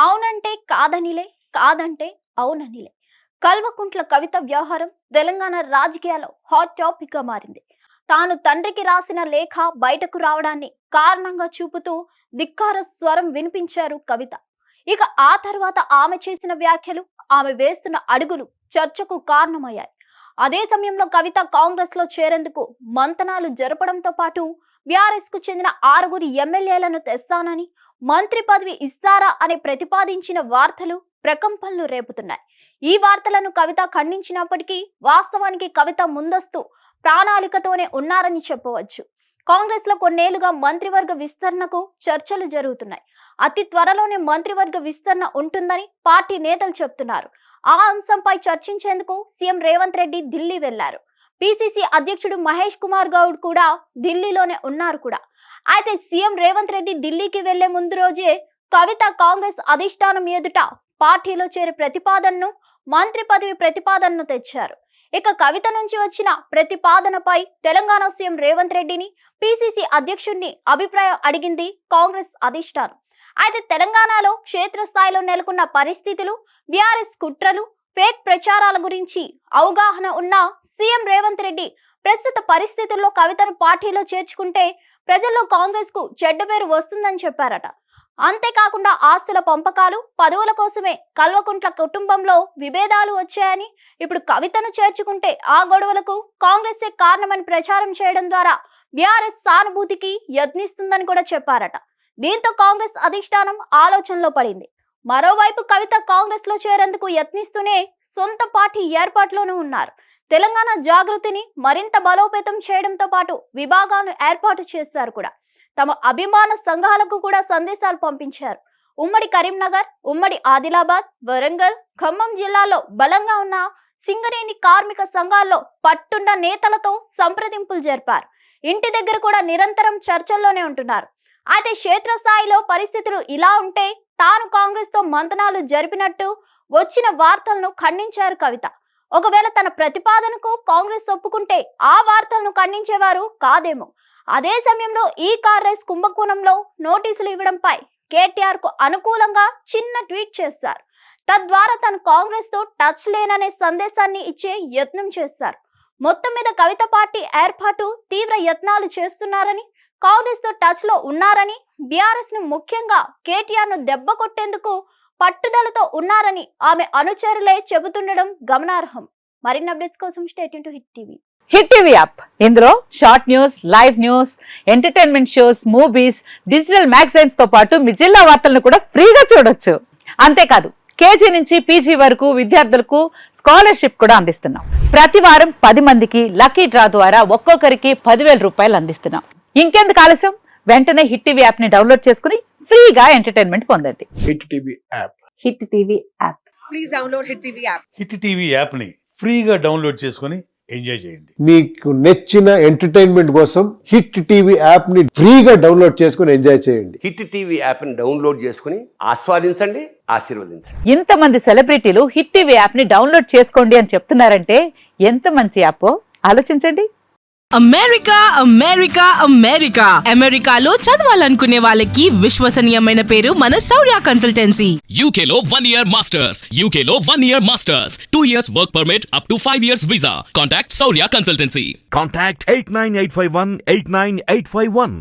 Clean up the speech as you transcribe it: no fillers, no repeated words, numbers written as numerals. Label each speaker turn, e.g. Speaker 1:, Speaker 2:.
Speaker 1: అవునంటే కాదనిలే, కాదంటే అవుననిలే. కల్వకుంట్ల కవిత వ్యవహారం తెలంగాణ రాజకీయాల్లో హాట్ టాపిక్ గా మారింది. తాను తండ్రికి రాసిన లేఖ బయటకు రావడాన్ని కారణంగా చూపుతూ ధిక్కార స్వరం వినిపించారు కవిత. ఇక ఆ తర్వాత ఆమె చేసిన వ్యాఖ్యలు, ఆమె వేస్తున్న అడుగులు చర్చకు కారణమయ్యాయి. అదే సమయంలో కవిత కాంగ్రెస్ లో చేరేందుకు మంతనాలు జరపడంతో పాటు బీఆర్ఎస్ కు చెందిన 6 ఎమ్మెల్యేలను తెస్తానని, మంత్రి పదవి ఇస్తారా అని ప్రతిపాదించిన వార్తలు ప్రకంపనలు రేపుతున్నాయి. ఈ వార్తలను కవిత ఖండించినప్పటికీ వాస్తవానికి కవిత ముందస్తు ప్రణాళికతోనే ఉన్నారని చెప్పవచ్చు. కాంగ్రెస్ లో కొన్నేళ్లుగా మంత్రివర్గ విస్తరణకు చర్చలు జరుగుతున్నాయి. అతి త్వరలోనే మంత్రివర్గ విస్తరణ ఉంటుందని పార్టీ నేతలు చెబుతున్నారు. ఆ అంశంపై చర్చించేందుకు సీఎం రేవంత్ రెడ్డి ఢిల్లీ వెళ్లారు. పిసిసి అధ్యక్షుడు మహేష్ కుమార్ గౌడ్ కూడా ఢిల్లీలోనే ఉన్నారు కూడా. అయితే సీఎం రేవంత్ రెడ్డి ఢిల్లీకి వెళ్లే ముందు రోజే కవిత కాంగ్రెస్ అధిష్టానం ఎదుట పార్టీలో చేరే ప్రతిపాదనను, మంత్రి పదవి ప్రతిపాదనను తెచ్చారు. ఇక కవిత నుంచి వచ్చిన ప్రతిపాదనపై తెలంగాణ సీఎం రేవంత్ రెడ్డిని, పిసిసి అధ్యక్షుడిని అభిప్రాయం అడిగింది కాంగ్రెస్ అధిష్టానం. అయితే తెలంగాణలో క్షేత్రస్థాయిలో నెలకొన్న పరిస్థితులు, బీఆర్ఎస్ కుట్రలు, ఫేక్ ప్రచారాల గురించి అవగాహన ఉన్న సీఎం రేవంత్ రెడ్డి ప్రస్తుత పరిస్థితుల్లో కవితను పార్టీలో చేర్చుకుంటే ప్రజల్లో కాంగ్రెస్ కు చెడ్డ పేరు వస్తుందని చెప్పారట. అంతేకాకుండా ఆస్తుల పంపకాలు, పదవుల కోసమే కల్వకుంట్ల కుటుంబంలో విభేదాలు వచ్చాయని, ఇప్పుడు కవితను చేర్చుకుంటే ఆ గొడవలకు కాంగ్రెసే కారణమని ప్రచారం చేయడం ద్వారా బీఆర్ఎస్ సానుభూతికి యత్నిస్తుందని కూడా చెప్పారట. దీంతో కాంగ్రెస్ అధిష్టానం ఆలోచనలో పడింది. మరోవైపు కవిత కాంగ్రెస్ లో చేరేందుకు యత్నిస్తూనే సొంత పార్టీ ఏర్పాటులోనూ ఉన్నారు. తెలంగాణ జాగృతిని మరింత బలోపేతం చేయడంతో పాటు విభాగాలను ఏర్పాటు చేశారు కూడా. తమ అభిమాన సంఘాలకు కూడా సందేశాలు పంపించారు. ఉమ్మడి కరీంనగర్, ఉమ్మడి ఆదిలాబాద్, వరంగల్, ఖమ్మం జిల్లాలో బలంగా ఉన్న సింగరేణి కార్మిక సంఘాల్లో పట్టున్న నేతలతో సంప్రదింపులు జరిపారు. ఇంటి దగ్గర కూడా నిరంతరం చర్చల్లోనే ఉంటున్నారు. అయితే క్షేత్రస్థాయిలో పరిస్థితులు ఇలా ఉంటే తాను కాంగ్రెస్ తో మంతనాలు జరిపినట్టు వచ్చిన వార్తలను ఖండించారు కవిత. ఒకవేళ తన ప్రతిపాదనకు కాంగ్రెస్ ఒప్పుకుంటే ఆ వార్తలను ఖండించేవారు కాదేమో. అదే సమయంలో ఈ కార్ రేస్ కుంభకోణంలో నోటీసులు ఇవ్వడంపై కేటీఆర్ కు అనుకూలంగా చిన్న ట్వీట్ చేశారు. తద్వారా తను కాంగ్రెస్ తో టచ్ లేననే సందేశాన్ని ఇచ్చే యత్నం చేశారు. మొత్తం మీద కవిత పార్టీ ఏర్పాటు తీవ్ర యత్నాలు చేస్తున్నారని, కాంగ్రెస్ తో టచ్ లో ఉన్నారని, బీఆర్ఎస్ ను ముఖ్యంగా కేటీఆర్ ను దెబ్బ కొట్టేందుకు పట్టుదలతో ఉన్నారని ఆమె అనుచరులే చెబుతుండడం గమనార్హం. మరిన్ని అప్డేట్స్ కోసం stay tune to hit TV.
Speaker 2: Hit TV app, ఇందులో short news, live news, entertainment shows, movies, digital magazines తో పాటు మీ జిల్లా వార్తలను కూడా ఫ్రీగా చూడొచ్చు. అంతేకాదు కేజీ నుంచి పీజీ వరకు విద్యార్థులకు స్కాలర్షిప్ కూడా అందిస్తున్నాం. ప్రతి వారం 10 మందికి లక్కీ డ్రా ద్వారా ఒక్కొక్కరికి 10,000 రూపాయలు అందిస్తున్నాం. ఇంకెందుకు ఆలస్యం, వెంటనే హిట్ టీవీ యాప్ ని డౌన్లోడ్ చేసుకుని ఫ్రీగా ఎంటర్టైన్మెంట్ పొందండి.
Speaker 3: Hit TV app.
Speaker 2: Hit TV app.
Speaker 4: Please download hit TV app.
Speaker 5: Hit TV app ని ఫ్రీగా డౌన్లోడ్ చేసుకుని ఎంజాయ్ చేయండి.
Speaker 3: మీకు నచ్చిన ఎంటర్టైన్మెంట్ కోసం హిట్ టీవీ యాప్ ని ఫ్రీగా డౌన్లోడ్ చేసుకుని ఎంజాయ్ చేయండి.
Speaker 6: హిట్ టీవీ యాప్ ని డౌన్లోడ్ చేసుకుని ఆస్వాదించండి, ఆశీర్వదించండి.
Speaker 2: ఇంతమంది సెలబ్రిటీలు హిట్ టీవీ యాప్ ని డౌన్లోడ్ చేసుకోండి అని చెప్తున్నారంటే ఎంత మంచి యాప్ ఆలోచించండి.
Speaker 4: అమెరికా అమెరికా అమెరికా అమెరికాలో చదవాలనుకునే వాళ్ళకి విశ్వసనీయమైన పేరు మన శౌర్య కన్సల్టెన్సీ.
Speaker 7: UK లో 1 year masters. UK లో 1 year masters. 2 years work permit up to 5 years visa. Contact Saurya Consultancy.
Speaker 8: Contact 89851 89851.